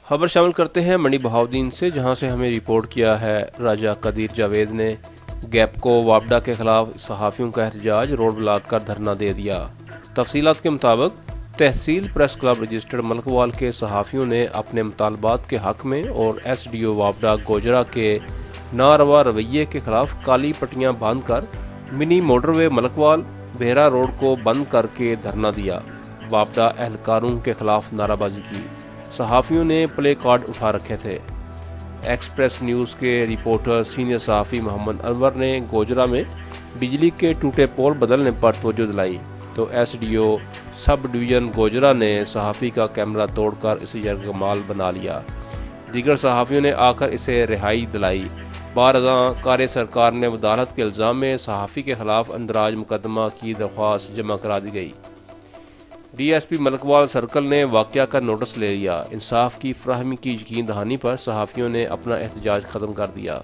खबर शामिल करते हैं मंडी बहाउद्दीन से, जहां से हमें रिपोर्ट किया है राजा कदीर जावेद ने। गैपको वापडा के खिलाफ सहाफ़ियों का एहतजाज, रोड ब्लॉक कर धरना दे दिया। तफसीलात के मुताबिक तहसील प्रेस क्लब रजिस्टर्ड मलकवाल के सहाफ़ियों ने अपने मुतालबात के हक में और SDO वापडा गोजरा के नारवा रवैये के खिलाफ काली पट्टियां बांध कर mini motorway Malakwal Behera road को बंद करके धरना दिया। वापडा एहलकारों के खिलाफ नाराबाजी की। सहाफ़ियों ने प्ले कार्ड उठा रखे थे। एक्सप्रेस न्यूज़ के रिपोर्टर सीनियर सहाफ़ी मोहम्मद अनवर ने गोजरा में बिजली के टूटे पोल बदलने पर तवज्जो दिलाई, तो SDO सब डिवीज़न गोजरा ने सहाफ़ी का कैमरा तोड़कर इसे यरगमाल बना लिया। दीगर सहाफ़ियों ने आकर इसे रिहाई दिलाई। बारगाह कार सरकार ने वदालत के इल्ज़ाम में सहाफ़ी के खिलाफ अंदराज मुकदमा की दरख्वास्त जमा करा दी गई। DSP मलकवाल सर्कल ने वाक़या का नोटिस ले लिया। इंसाफ की फराहमी की यकीन दहानी पर सहाफ़ियों ने अपना एहतजाज ख़त्म कर दिया।